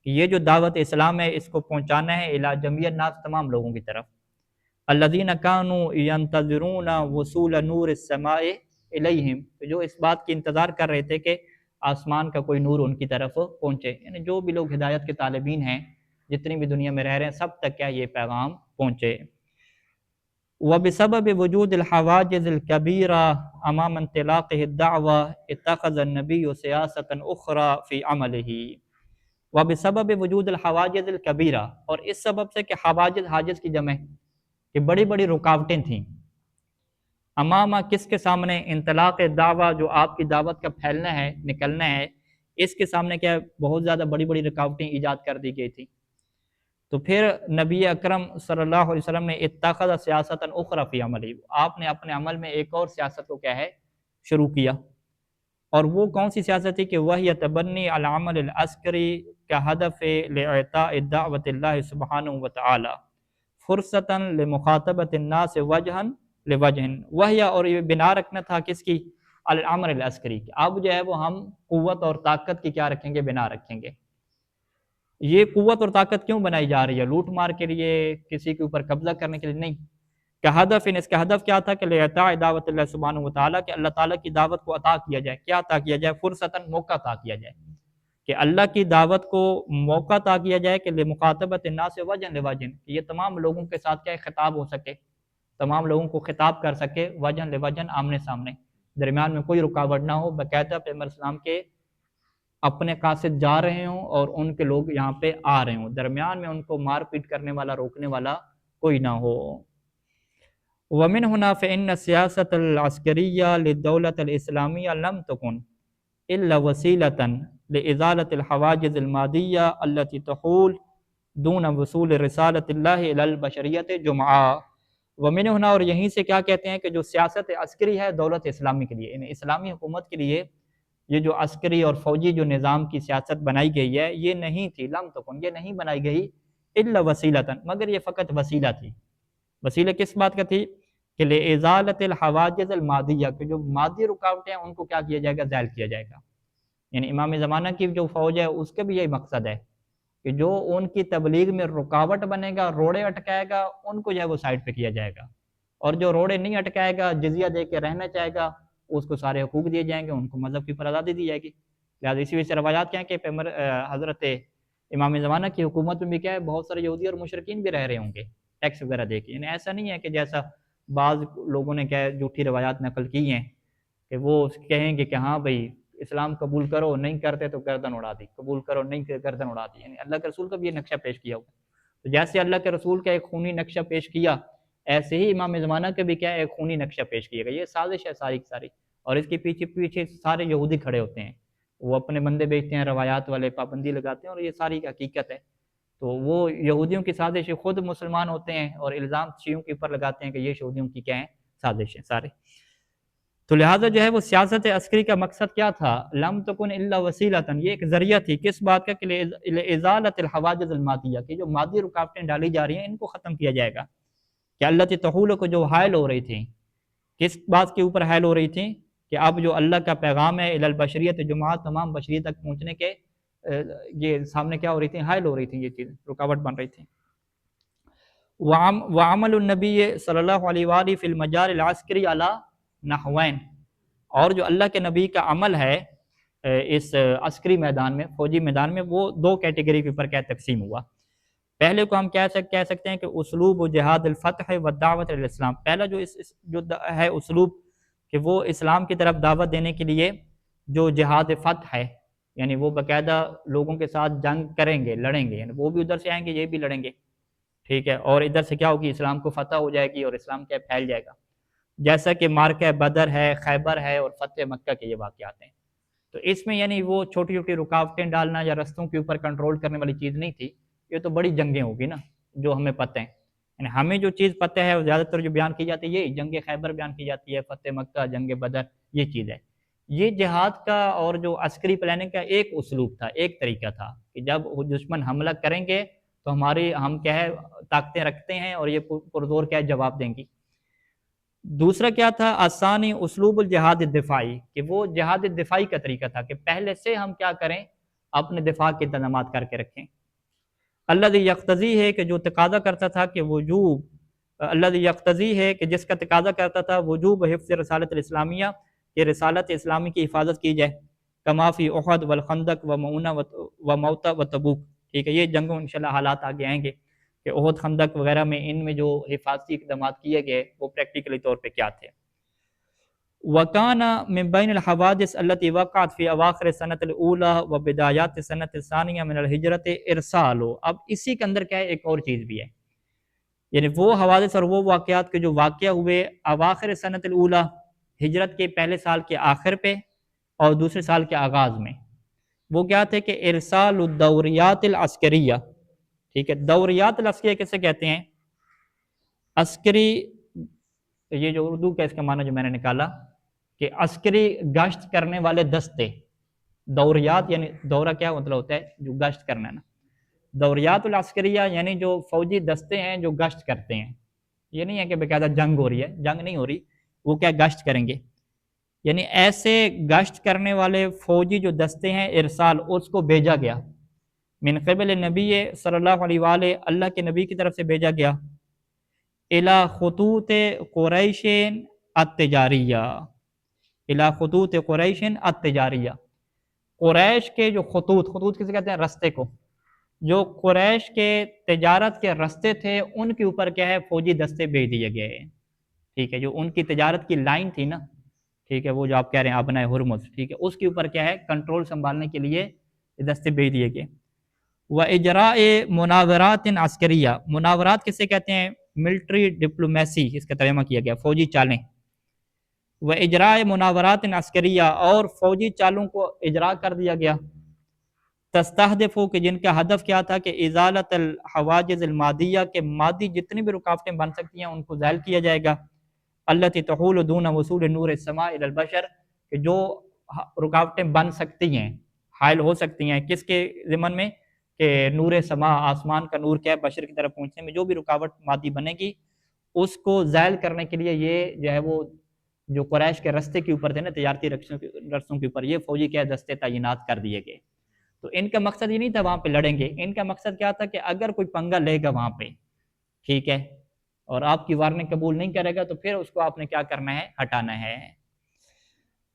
کہ یہ جو دعوت اسلام ہے اس کو پہنچانا ہے الی جمیع الناس، تمام لوگوں کی طرف. الذین کانوا ینتظرون وصول نور السماء الیہم، جو اس بات کی انتظار کر رہے تھے کہ آسمان کا کوئی نور ان کی طرف پہنچے، یعنی جو بھی لوگ ہدایت کے طالبین ہیں جتنی بھی دنیا میں رہ رہے ہیں سب تک کیا یہ پیغام پہنچے. وبسبب وجود الحواجز الكبيرة امام انطلاقه الدعوة اتخذ النبي سیاست اخرى في عمله. وبسبب وجود الحواجز الكبيرة، اور اس سبب سے کہ حواجز، حاجز کی جمع کہ بڑی بڑی رکاوٹیں تھیں، امامہ کس کے سامنے، انطلاق دعویٰ، جو آپ کی دعوت کا پھیلنا ہے، نکلنا ہے، اس کے سامنے کیا بہت زیادہ بڑی بڑی رکاوٹیں ایجاد کر دی گئی تھی. تو پھر نبی اکرم صلی اللہ علیہ وسلم نے اتخذ سیاست اخرى فی عملی، آپ نے اپنے عمل میں ایک اور سیاست کو کیا ہے شروع کیا. اور وہ کون سی سیاست تھی کہ وہی تبنی العمل العسکری کا ہدف لإعطاء دعوت اللہ سبحانہ وتعالی فرصتا لمخاطبت الناس وجہا لوجہ، وہی، اور یہ بنا رکھنا تھا کس کی، العمل العسکری، اب جو ہے وہ ہم قوت اور طاقت کی کیا رکھیں گے، بنا رکھیں گے. یہ قوت اور طاقت کیوں بنائی جا رہی ہے؟ لوٹ مار کے لیے، کسی کے اوپر قبضہ کرنے کے لیے نہیں، کہ ہدف اس کا ہدف کیا تھا کہ لِإِعْطَاءِ دعوت اللہ سبحانہ وتعالیٰ، کہ اللہ تعالیٰ کی دعوت کو عطا کیا جائے. کیا عطا کیا جائے؟ فرصتاً، موقع عطا کیا جائے، کہ اللہ کی دعوت کو موقع عطا کیا جائے کہ لِمُخَاطَبَةِ النَّاسِ وَجْهًا لِوَجْهٍ، کہ یہ تمام لوگوں کے ساتھ کیا خطاب ہو سکے، تمام لوگوں کو خطاب کر سکے، وجہن لوجہن، آمنے سامنے، درمیان میں کوئی رکاوٹ نہ ہو، باقاعدہ پیغمبر اسلام کے اپنے قاصد جا رہے ہوں اور ان کے لوگ یہاں پہ آ رہے ہوں، درمیان میں ان کو مار پیٹ کرنے والا، روکنے والا کوئی نہ ہو. ومن هنا فإن السياسة العسكرية للدولة الإسلامية لم تكن إلا وسيلة لإزالة الحواجز المادية التي تحول دون وصول رسالة الله إلى البشریت جمعاء. ومن هنا، اور یہیں سے کیا کہتے ہیں کہ جو سیاست عسکری ہے دولت اسلامی کے لیے، یعنی اسلامی حکومت کے لیے، یہ جو عسکری اور فوجی جو نظام کی سیاست بنائی گئی ہے، یہ نہیں تھی، لم تکن، یہ نہیں بنائی گئی، الا وسیلتاً، مگر یہ فقط وسیلہ تھی. وسیلہ کس بات کا تھی؟ کہ لِإِزَالَةِ الْحَوَاجِزِ الْمَادِيَّةِ، کہ جو مادی رکاوٹیں ہیں ان کو کیا کیا جائے گا؟ زائل کیا جائے گا. یعنی امام زمانہ کی جو فوج ہے اس کا بھی یہی مقصد ہے کہ جو ان کی تبلیغ میں رکاوٹ بنے گا، روڑے اٹکائے گا، ان کو جو ہے وہ سائڈ پہ کیا جائے گا، اور جو روڑے نہیں اٹکائے گا، جزیہ دے کے رہنا چاہے گا، اس کو سارے حقوق دیے جائیں گے، ان کو مذہب کی پر آزادی دی جائے گی. لہٰذا اسی وجہ سے روایات کیا ہیں کہ حضرت امام زمانہ کی حکومت میں بھی کیا ہے، بہت سارے یہودی اور مشرکین بھی رہ رہے ہوں گے ٹیکس وغیرہ دے کے. یعنی ایسا نہیں ہے کہ جیسا بعض لوگوں نے کیا ہے جھوٹی روایات نقل کی ہیں کہ وہ کہیں گے کہ ہاں بھائی اسلام قبول کرو، نہیں کرتے تو گردن اڑا دی، قبول کرو نہیں گردن اڑا دی. یعنی اللہ کے رسول کا بھی یہ نقشہ پیش کیا ہوا. تو جیسے اللہ کے رسول کا ایک خونی نقشہ پیش کیا، ایسے ہی امام زمانہ کے بھی کیا ہے، ایک خونی نقشہ پیش کیا گیا. یہ سازش ہے ساری کی ساری، اور اس کے پیچھے سارے یہودی کھڑے ہوتے ہیں، وہ اپنے بندے بیچتے ہیں، روایات والے پابندی لگاتے ہیں، اور یہ ساری حقیقت ہے. تو وہ یہودیوں کی سازش، خود مسلمان ہوتے ہیں اور الزام شیعوں کے اوپر لگاتے ہیں کہ یہ یہودیوں کی کیا ہیں، سازش ہیں سارے. تو لہٰذا جو ہے وہ سیاست عسکری کا مقصد کیا تھا؟ لم تکن الا وسیلۃ، یہ ایک ذریعہ تھی، کس بات کا؟ کہ لازالۃ الحواجز المادیہ، کہ جو مادی رکاوٹیں ڈالی جا رہی ہیں ان کو ختم کیا جائے گا. کہ اللہ تحول کو جو حائل ہو رہی تھیں، کس بات کے اوپر حائل ہو رہی تھیں؟ کہ اب جو اللہ کا پیغام ہے الی البشریت جمعہ، تمام بشریت تک پہنچنے کے یہ سامنے کیا ہو رہی تھیں؟ حائل ہو رہی تھیں، یہ چیز رکاوٹ بن رہی تھیں. وعمل النبی صلی اللہ علیہ وآلہ فی المجال العسکری علی نحوین، اور جو اللہ کے نبی کا عمل ہے اس عسکری میدان میں، فوجی میدان میں، وہ دو کیٹیگری کے اوپر کیا تقسیم ہوا. پہلے کو ہم کہہ سکتے ہیں کہ اسلوب و جہاد الفتح و دعوت الاسلام. پہلا جو ہے اسلوب، کہ وہ اسلام کی طرف دعوت دینے کے لیے جو جہاد فتح ہے، یعنی وہ باقاعدہ لوگوں کے ساتھ جنگ کریں گے، لڑیں گے، یعنی وہ بھی ادھر سے آئیں گے، یہ بھی لڑیں گے، ٹھیک ہے، اور ادھر سے کیا ہوگی؟ اسلام کو فتح ہو جائے گی اور اسلام کیا پھیل جائے گا. جیسا کہ مارکہ بدر ہے، خیبر ہے، اور فتح مکہ کے یہ واقعات ہیں. تو اس میں یعنی وہ چھوٹی چھوٹی رکاوٹیں ڈالنا یا رستوں کے اوپر کنٹرول کرنے والی چیز نہیں تھی. یہ تو بڑی جنگیں ہوگی نا جو ہمیں پتہ ہیں. یعنی ہمیں جو چیز پتہ ہے وہ زیادہ تر جو بیان کی جاتی ہے، یہ جنگ خیبر بیان کی جاتی ہے، فتح مکہ، جنگ بدر، یہ چیز ہے. یہ جہاد کا اور جو عسکری پلاننگ کا ایک اسلوب تھا، ایک طریقہ تھا، کہ جب وہ دشمن حملہ کریں گے تو ہم کیا ہے طاقتیں رکھتے ہیں اور یہ پرزور کیا ہے جواب دیں گی. دوسرا کیا تھا؟ آسانی اسلوب الجہاد الدفاعی، کہ وہ جہاد دفاعی کا طریقہ تھا کہ پہلے سے ہم کیا کریں، اپنے دفاع کے انتظامات کر کے رکھیں. الذی یقتضی ہے کہ جو تقاضا کرتا تھا کہ وجوب، الذی یقتضی ہے کہ جس کا تقاضا کرتا تھا وجوب حفظ رسالت الاسلامیہ، کہ رسالت اسلامی کی حفاظت کی جائے، کما فی احد والخندق ومعونہ وموتہ وتبوک. ٹھیک ہے، یہ جنگوں انشاءاللہ حالات آگے آئیں گے کہ احد، خندق وغیرہ میں ان میں جو حفاظتی اقدامات کیے گئے وہ پریکٹیکلی طور پہ کیا تھے. وَكَانَ مِن بَيْنِ الْحَوَادِثِ الَّتِي وَقَعَتْ فِي أَوَاخِرِ السَّنَةِ الْأُولَى وَبِدَايَاتِ السَّنَةِ الثَّانِيَةِ مِنَ الْهِجْرَةِ إِرْسَالُ. اب اسی کے اندر کیا ہے، ایک اور چیز بھی ہے، یعنی وہ حوادث اور وہ واقعات کے جو واقعہ ہوئے اواخر سنت الاولی، ہجرت کے پہلے سال کے آخر پہ اور دوسرے سال کے آغاز میں، وہ کیا تھے؟ کہ ارسال الدوریات العسکریہ. ٹھیک ہے، دوریات العسکریہ کسے کہتے ہیں؟ عسکری، یہ جو اردو کا اس کا معنی جو میں نے نکالا کہ عسکری گشت کرنے والے دستے. دوریات یعنی دورہ کیا مطلب ہوتا ہے؟ جو گشت کرنا ہے نا. دوریات العسکریہ یعنی جو فوجی دستے ہیں جو گشت کرتے ہیں. یہ نہیں ہے کہ باقاعدہ جنگ ہو رہی ہے، جنگ نہیں ہو رہی، وہ کیا گشت کریں گے. یعنی ایسے گشت کرنے والے فوجی جو دستے ہیں، ارسال، اس کو بھیجا گیا من قبل نبی صلی اللہ علیہ وآلہ، اللہ کے نبی کی طرف سے بھیجا گیا، الی خطوط قریش التجاریہ، الی خطوط قریش التجاریہ، قریش کے جو خطوط، خطوط کسے کہتے ہیں؟ رستے کو، جو قریش کے تجارت کے رستے تھے ان کے اوپر کیا ہے؟ فوجی دستے بھیج دیے گئے، ٹھیک ہے، جو ان کی تجارت کی لائن تھی نا، ٹھیک ہے، وہ جو آپ کہہ رہے ہیں ابنائے ہرمز، ٹھیک ہے، اس کے اوپر کیا ہے؟ کنٹرول سنبھالنے کے لیے دستے بھیج دیے گئے۔ و اجراء مناورات عسکریہ، مناورات کسے کہتے ہیں؟ ملٹری ڈپلومیسی، اس کا ترجمہ کیا گیا فوجی چالیں۔ و اجراء مناورات عسکریہ، اور فوجی چالوں کو اجرا کر دیا گیا، تستہدف، کہ جن کا ہدف کیا تھا کہ ازالت الحواجز المادیہ، کے مادی جتنی بھی رکاوٹیں بن سکتی ہیں ان کو زائل کیا جائے گا، التی تحول دون وصول نور السماء الی البشر، کہ جو رکاوٹیں بن سکتی ہیں، حائل ہو سکتی ہیں، کس کے ضمن میں؟ کہ نور سما، آسمان کا نور کیا ہے بشر کی طرف پہنچنے میں جو بھی رکاوٹ مادی بنے گی اس کو زائل کرنے کے لیے یہ جو ہے وہ جو قریش کے رستے کے اوپر تھے نا، تجارتی رستوں کے اوپر، یہ فوجی کیا دستے تعینات کر دیے گئے۔ تو ان کا مقصد یہ نہیں تھا وہاں پہ لڑیں گے، ان کا مقصد کیا تھا کہ اگر کوئی پنگا لے گا وہاں پہ، ٹھیک ہے، اور آپ کی وارننگ قبول نہیں کرے گا تو پھر اس کو آپ نے کیا کرنا ہے؟ ہٹانا ہے۔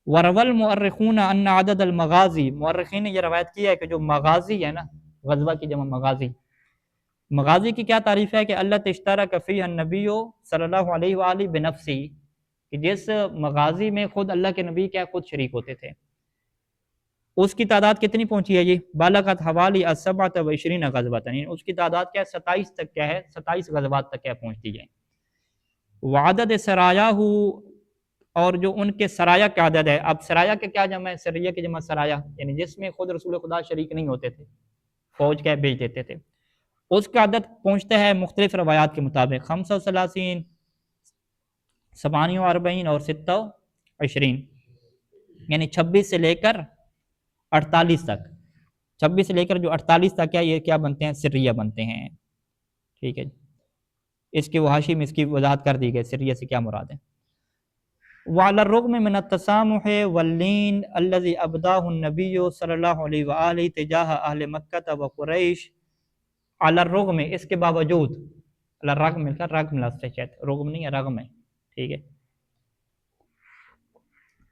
وَرَوَى الْمُؤَرِّخُونَ أَنَّ عَدَدَ الْمَغَازِي، مؤرخین نے یہ روایت کی ہے کہ جو مغازی ہے نا، غزوہ کی جمع مغازی، مغازی کی کیا تعریف ہے؟ کہ اللہ تشترک فیہ النبی صلی اللہ علیہ وآلہ بنفسی، کہ جس مغازی میں خود اللہ کے نبی کیا خود شریک ہوتے تھے، اس کی تعداد کتنی پہنچی ہے؟ یہ بالغت حوالی 27 غزوۃ، اس کی تعداد کیا ہے؟ 27 تک کیا ہے؟ 27 غزوات تک کیا پہنچتی ہے۔ وعدد سرایہ، اور جو ان کے سرایہ کا عدد ہے، اب سرایہ کے کیا جمع ہے؟ سریہ کی جمع سرایہ، یعنی جس میں خود رسول خدا شریک نہیں ہوتے تھے، فوج کیا بھیج دیتے تھے، اس کا عدد پہنچتا ہے مختلف روایات کے مطابق 35، 48 اور 26، یعنی 26 سے لے کر 48 تک، 26 سے لے کر جو 48 تک کیا یہ کیا بنتے ہیں؟ سریہ بنتے ہیں، ٹھیک ہے۔ اس کے وحاشی میں اس کی وضاحت کر دی گئی سریہ سے کیا مراد ہے۔ وعلى الرغم من التسامح واللين الذي ابداه النبي صلی اللہ علیہ وآلہ تجاه اہل مکہ و قریش، على الرغم، اس کے باوجود، على الرغم مل کر رغم لفظ ہے، شاید رغم نہیں ہے رغم ہے، ٹھیک ہے۔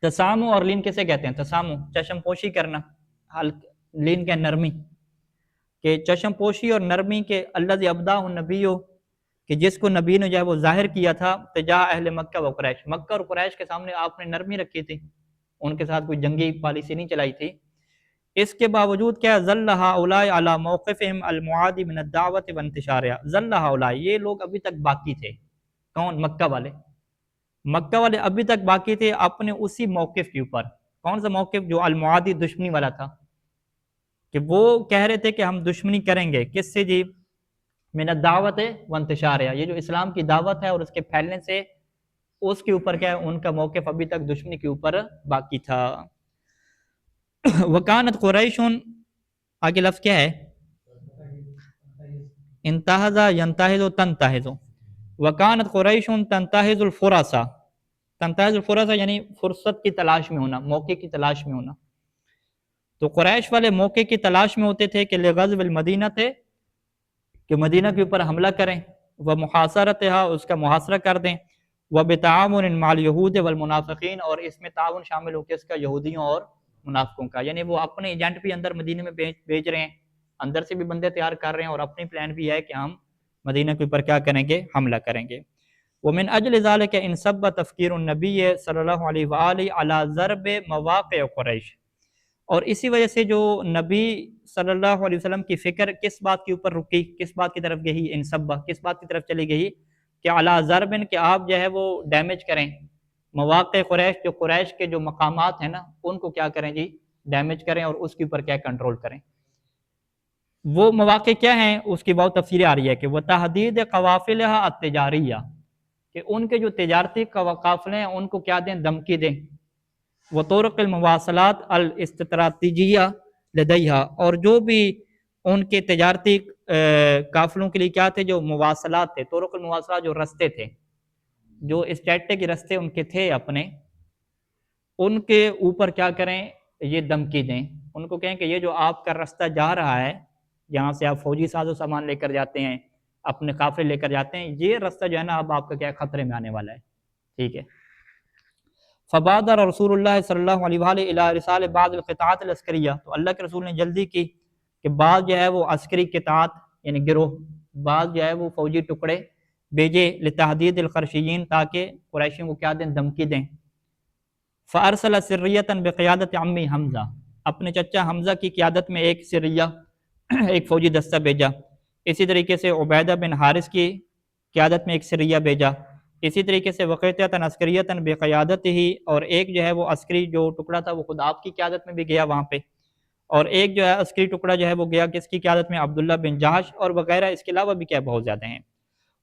تسامح اور لین کسے کہتے ہیں؟ تسامح چشم پوشی کرنا، لین کا نرمی، کہ چشم پوشی اور نرمی کے الذی ابداہ النبی، کہ جس کو نبی نے جو ہے وہ ظاہر کیا تھا تجاہ اہل مکہ و قریش، مکہ اور قریش کے سامنے آپ نے نرمی رکھی تھی، ان کے ساتھ کوئی جنگی پالیسی نہیں چلائی تھی، اس کے باوجود کیا ذل ہؤلاء علی موقفہم المعادی من الدعوۃ وانتشارها، ذل ہؤلاء، یہ لوگ ابھی تک باقی تھے، کون؟ مکہ والے، مکہ والے ابھی تک باقی تھے اپنے اسی موقف کے اوپر، کون سا موقف؟ جو المعادی، دشمنی والا تھا، کہ وہ کہہ رہے تھے کہ ہم دشمنی کریں گے، کس سے جی؟ من الدعوت وانتشارها، یہ جو اسلام کی دعوت ہے اور اس کے پھیلنے سے، اس کے اوپر کیا ہے؟ ان کا موقف ابھی تک دشمنی کے اوپر باقی تھا۔ وکانت قریش، آگے لفظ کیا ہے؟ انتہذ، ینتہذ، تنتہذ، وکانت قریش تنتہذ الفرص، تنتہذ الفرص یعنی فرصت کی تلاش میں ہونا، موقع کی تلاش میں ہونا، تو قریش والے موقع کی تلاش میں ہوتے تھے کہ لغزو المدینہ تھے، کہ مدینہ کے اوپر حملہ کریں، وہ محاصرتہا، اس کا محاصرہ کر دیں، وہ بتعاون مع الیہود والمنافقین، اور اس میں تعاون شامل ہو کے اس کا یہودیوں اور منافقوں کا، یعنی وہ اپنے ایجنٹ بھی اندر مدینہ میں بھیج رہے ہیں، اندر سے بھی بندے تیار کر رہے ہیں، اور اپنی پلان بھی ہے کہ ہم مدینہ کے اوپر کیا کریں گے؟ حملہ کریں گے۔ ومن اجل ذلك انصب تفکیر النبی صلی اللہ علیہ وآلہ علی ضرب مواقع قریش، اور اسی وجہ سے جو نبی صلی اللہ علیہ وسلم کی فکر کس بات کے اوپر رکی، کس بات کی طرف گئی؟ انصبہ، کس بات کی طرف چلی گئی؟ کہ علی ضربن، کہ آپ جو ہے وہ ڈیمیج کریں مواقع قریش، جو قریش کے جو مقامات ہیں نا ان کو کیا کریں جی؟ ڈیمیج کریں، اور اس کے اوپر کیا کنٹرول کریں۔ وہ مواقع کیا ہیں؟ اس کی بہت تفصیلیں آ رہی ہے کہ وہ تحدید قوافلها التجاریہ، کہ ان کے جو تجارتی قافلے ہیں ان کو کیا دیں؟ دھمکی دیں، وہ طرق المواصلات الاستراتیجیہ لدیہا، اور جو بھی ان کے تجارتی قافلوں کے لیے کیا تھے؟ جو مواصلات تھے، طرق المواصلات جو رستے تھے، جو اسٹریٹجک رستے ان کے تھے اپنے، ان کے اوپر کیا کریں؟ یہ دھمکی دیں، ان کو کہیں کہ یہ جو آپ کا راستہ جا رہا ہے جہاں سے آپ فوجی ساز و سامان لے کر جاتے ہیں، اپنے قافلے لے کر جاتے ہیں، یہ رستہ جو ہے نا اب آپ کا کیا خطرے میں آنے والا ہے، ٹھیک ہے۔ فبادر رسول اللہ صلی اللہ علیہ وآلہ الی ارسال بعض القطاعات العسکریہ، تو اللہ کے رسول نے جلدی کی کہ بعض جو ہے وہ عسکری قطاعت یعنی گروہ، بعض جو ہے وہ فوجی ٹکڑے بھیجے لتحدید القرشیین، تاکہ قریشیوں کو کیا دیں، دھمکی دیں۔ فارسل سریۃ بقیادت عمی حمزہ، اپنے چچا حمزہ کی قیادت میں ایک سریہ ایک فوجی دستہ بھیجا۔ اسی طریقے سے عبیدہ بن حارث کی قیادت میں ایک سریہ بھیجا۔ اسی طریقے سے وقیتاً عسکریتاً بقیادت ہی، اور ایک جو ہے وہ عسکری جو ٹکڑا تھا وہ خود آپ کی قیادت میں بھی گیا وہاں پہ، اور ایک جو ہے عسکری ٹکڑا جو ہے وہ گیا کس کی قیادت میں، عبداللہ بن جہش، اور وغیرہ اس کے علاوہ بھی کیا بہت زیادہ ہیں۔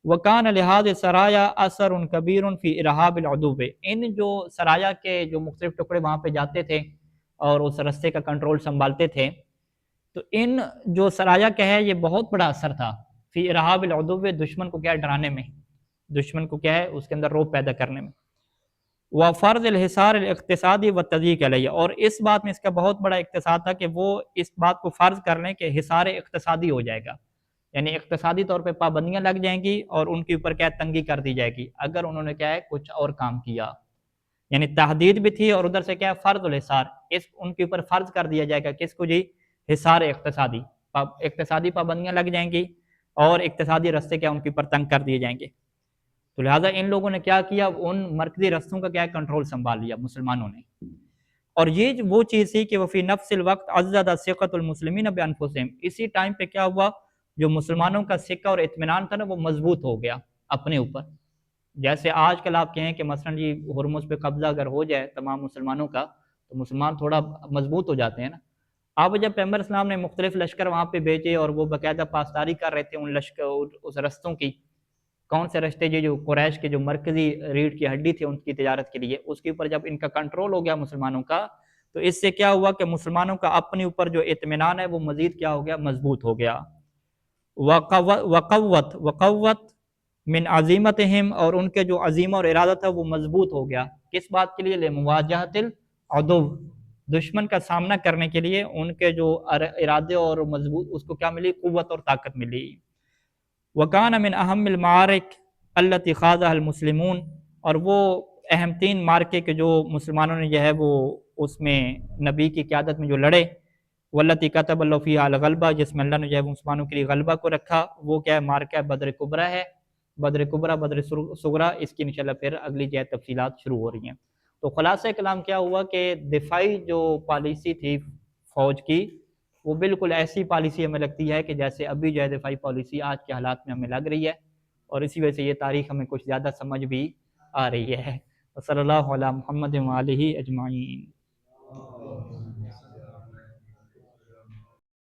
وکان لحاظ سرایا اثر کبیر فی ارہاب العدو، ان جو سرایا کے جو مختلف ٹکڑے وہاں پہ جاتے تھے اور اس رستے کا کنٹرول سنبھالتے تھے، تو ان جو سرایا کا ہے یہ بہت بڑا اثر تھا فی ارہاب العدو، دشمن کو کیا ڈرانے میں، دشمن کو کیا ہے اس کے اندر روب پیدا کرنے میں۔ وفرض الحصار الاقتصادی والتضییق علیہ، اور اس بات میں اس کا بہت بڑا اقتصاد تھا کہ وہ اس بات کو فرض کر لیں کہ حصار اقتصادی ہو جائے گا، یعنی اقتصادی طور پہ پابندیاں لگ جائیں گی اور ان کے اوپر کیا تنگی کر دی جائے گی اگر انہوں نے کیا ہے کچھ اور کام کیا، یعنی تحدید بھی تھی اور ادھر سے کیا ہے فرض الحصار، اس ان کے اوپر فرض کر دیا جائے گا کس کو جی، حصار اقتصادی، اقتصادی پابندیاں لگ جائیں گی اور اقتصادی رستے کیا ان کے اوپر تنگ کر دیے جائیں گے۔ تو لہٰذا ان لوگوں نے کیا کیا، ان مرکزی رستوں کا کیا کنٹرول سنبھال لیا مسلمانوں نے، اور یہ وہ چیز تھی کہ وہ فی نفس الوقت عزز ثقۃ المسلمین بانفسہم، اسی ٹائم پہ کیا ہوا، جو مسلمانوں کا سکہ اور اطمینان تھا نا وہ مضبوط ہو گیا اپنے اوپر۔ جیسے آج کل آپ کہیں کہ مثلا جی ہرمز پہ قبضہ اگر ہو جائے تمام مسلمانوں کا تو مسلمان تھوڑا مضبوط ہو جاتے ہیں نا۔ اب جب پیغمبر اسلام نے مختلف لشکر وہاں پہ بھیجے اور وہ باقاعدہ پاسداری کر رہے تھے ان لشکر اس رستوں کی، کون سے رستے جو قریش کے جو مرکزی ریڑھ کی ہڈی تھے ان کی تجارت کے لیے، اس کے اوپر جب ان کا کنٹرول ہو گیا مسلمانوں کا، تو اس سے کیا ہوا کہ مسلمانوں کا اپنے اوپر جو اطمینان ہے وہ مزید کیا ہو گیا، مضبوط ہو گیا۔ وقوت من عظیمتہم، اور ان کے جو عزیمہ اور ارادہ تھا وہ مضبوط ہو گیا، کس بات کے لیے، لمواجہۃ العدو، دشمن کا سامنا کرنے کے لیے ان کے جو ارادے اور مضبوط اس کو کیا ملی، قوت اور طاقت ملی۔ وکان من اہم المعارک التی خاضها المسلمون، اور وہ اہم تین مارکے کے جو مسلمانوں نے جو ہے وہ اس میں نبی کی قیادت میں جو لڑے، والتی کتب اللہ فیہا الغلبہ، جس میں اللہ نے جو ہے مسلمانوں کے لیے غلبہ کو رکھا، وہ کیا ہے، مارکہ بدر کبریٰ ہے، بدر کبریٰ بدر صغریٰ، اس کی انشاءاللہ پھر اگلی جو ہے تفصیلات شروع ہو رہی ہیں۔ تو خلاصہ کلام کیا ہوا کہ دفاعی جو پالیسی تھی فوج کی وہ بالکل ایسی پالیسی ہمیں لگتی ہے کہ جیسے ابھی جو ہے دفاعی پالیسی آج کے حالات میں ہمیں لگ رہی ہے، اور اسی وجہ سے یہ تاریخ ہمیں کچھ زیادہ سمجھ بھی آ رہی ہے۔ صلی اللہ علیہ محمد و آلہ اجمعین۔